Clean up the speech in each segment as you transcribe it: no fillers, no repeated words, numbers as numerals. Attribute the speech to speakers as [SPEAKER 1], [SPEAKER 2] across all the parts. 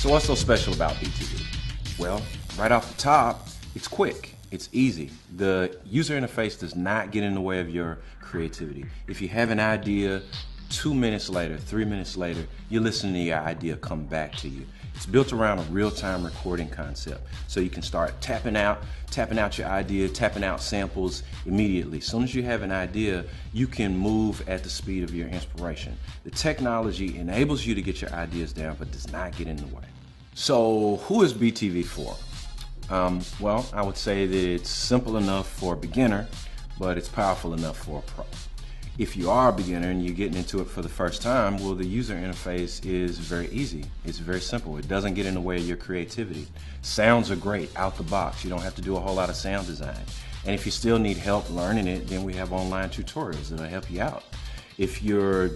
[SPEAKER 1] So what's so special about BTV? Well, right off the top, it's quick, it's easy. The user interface does not get in the way of your creativity. If you have an idea, 2 minutes later, 3 minutes later, you're listening to your idea come back to you. It's built around a real-time recording concept. So you can start tapping out your idea, tapping out samples immediately. As soon as you have an idea, you can move at the speed of your inspiration. The technology enables you to get your ideas down, but does not get in the way. So who is BTV for? Well, I would say that it's simple enough for a beginner, but it's powerful enough for a pro. If you are a beginner and you're getting into it for the first time, well, the user interface is very easy. It's very simple. It doesn't get in the way of your creativity. Sounds are great out the box. You don't have to do a whole lot of sound design. And if you still need help learning it, then we have online tutorials that'll help you out. If you're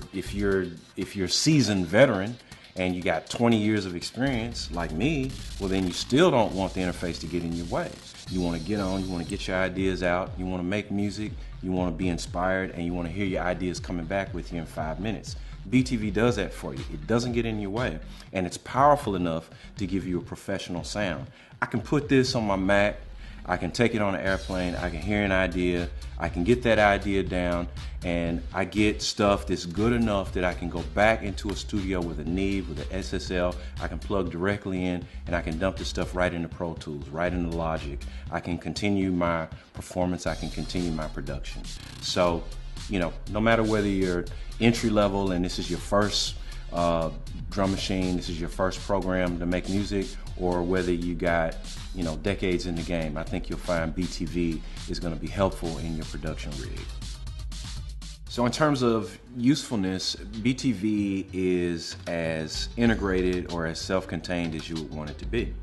[SPEAKER 1] a seasoned veteran and you got 20 years of experience like me, well, then you still don't want the interface to get in your way. You want to get on, you want to get your ideas out, you want to make music, you want to be inspired, and you want to hear your ideas coming back with you in 5 minutes. BTV does that for you. It doesn't get in your way, and it's powerful enough to give you a professional sound. I can put this on my Mac, I can take it on an airplane, I can hear an idea, I can get that idea down, and I get stuff that's good enough that I can go back into a studio with a Neve, with an SSL, I can plug directly in, and I can dump the stuff right into Pro Tools, right into Logic. I can continue my performance, I can continue my production. So, you know, no matter whether you're entry level and this is your first drum machine, this is your first program to make music, or whether you got, you know, decades in the game, I think you'll find BTV is going to be helpful in your production rig. So in terms of usefulness, BTV is as integrated or as self-contained as you would want it to be.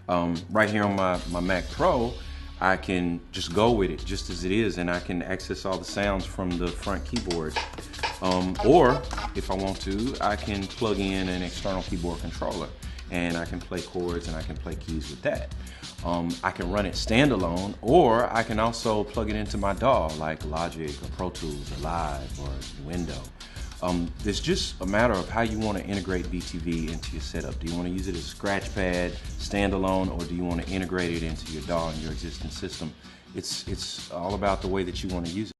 [SPEAKER 1] Right here on my Mac Pro, I can just go with it just as it is, and I can access all the sounds from the front keyboard. Or if I want to, I can plug in an external keyboard controller and I can play chords and I can play keys with that. I can run it standalone, or I can also plug it into my DAW like Logic or Pro Tools or Live or Window. It's just a matter of how you want to integrate BTV into your setup. Do you want to use it as a scratch pad, standalone, or do you want to integrate it into your DAW and your existing system? It's all about the way that you want to use it.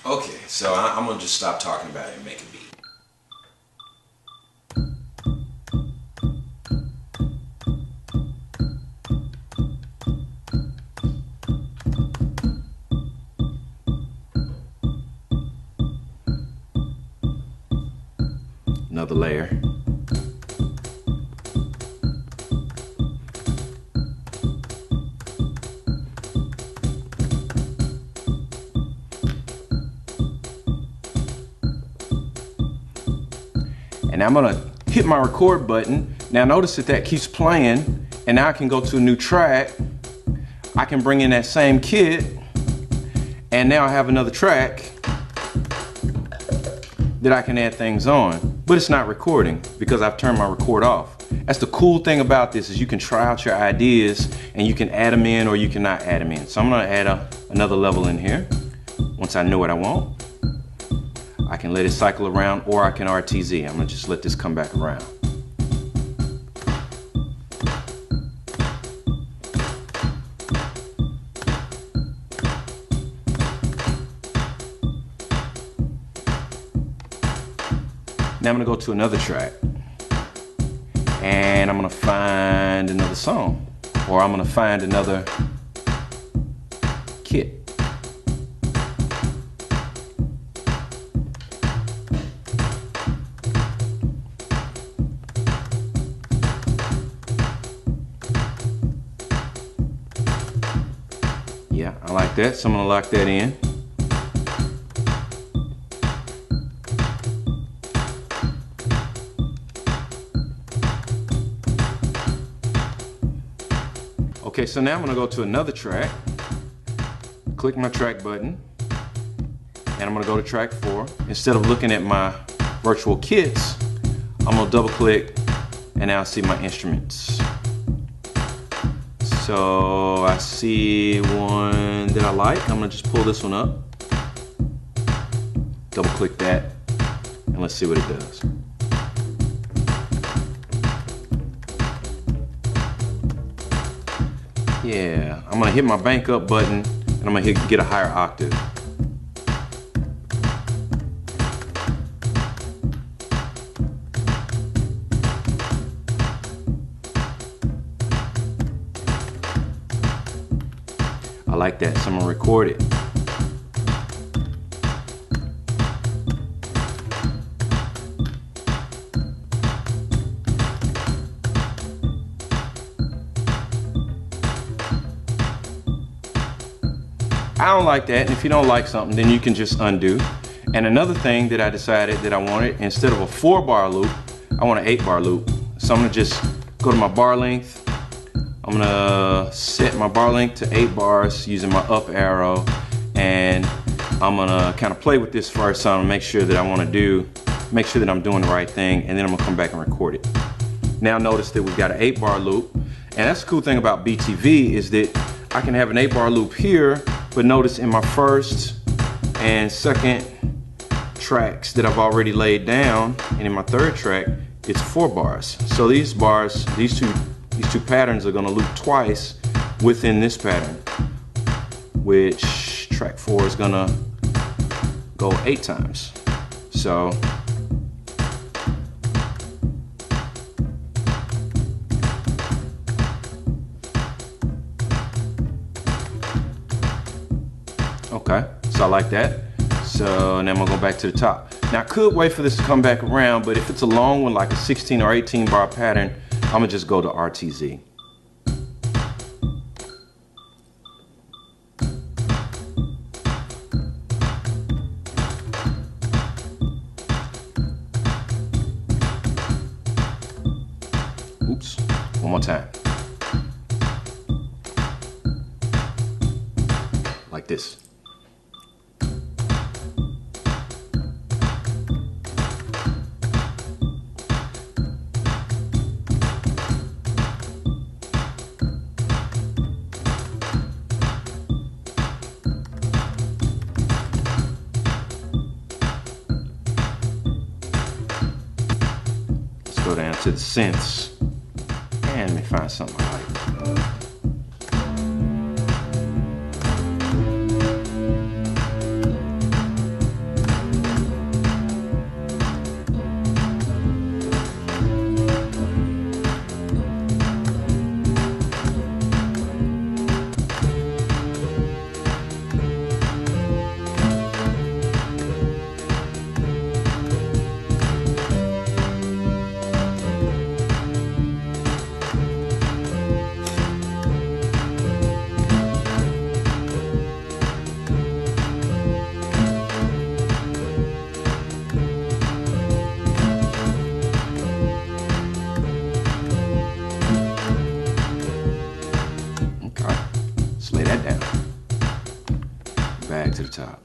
[SPEAKER 1] Okay, so I'm going to just stop talking about it and make a beat. Another layer. And I'm gonna hit my record button. Now notice that keeps playing, and now I can go to a new track. I can bring in that same kit, and now I have another track that I can add things on, but it's not recording because I've turned my record off. That's the cool thing about this, is you can try out your ideas and you can add them in or you cannot add them in. So I'm gonna add another level in here. Once I know what I want, I can let it cycle around, or I can RTZ. I'm gonna just let this come back around. Now I'm gonna go to another track and I'm gonna find another song, or I'm gonna find another kit. Yeah, I like that, so I'm gonna lock that in. Okay, so now I'm gonna go to another track, click my track button, and I'm gonna go to track 4. Instead of looking at my virtual kits, I'm gonna double click and now I see my instruments. So I see one that I like. I'm gonna just pull this one up, double click that, and let's see what it does. Yeah, I'm gonna hit my bank up button and I'm gonna get a higher octave. I like that, so I'm gonna record it. I don't like that, and if you don't like something, then you can just undo. And another thing that I decided that I wanted, instead of a 4-bar loop, I want an 8-bar loop. So I'm gonna just go to my bar length. I'm gonna set my bar length to 8 bars using my up arrow, and I'm gonna kind of play with this first, so I'm gonna make sure that make sure that I'm doing the right thing, and then I'm gonna come back and record it. Now notice that we've got an 8-bar loop, and that's the cool thing about BTV is that I can have an 8-bar loop here, but notice in my first and second tracks that I've already laid down, and in my third track, it's 4 bars. So these bars, these two patterns are gonna loop twice within this pattern, which track 4 is gonna go 8 times. So okay, so I like that. So now I'm gonna go back to the top. Now I could wait for this to come back around, but if it's a long one, like a 16 or 18 bar pattern, I'm gonna just go to RTZ. Oops, one more time. Like this. Go down to the synths, and let me find something I like. Lay that down. Back to the top.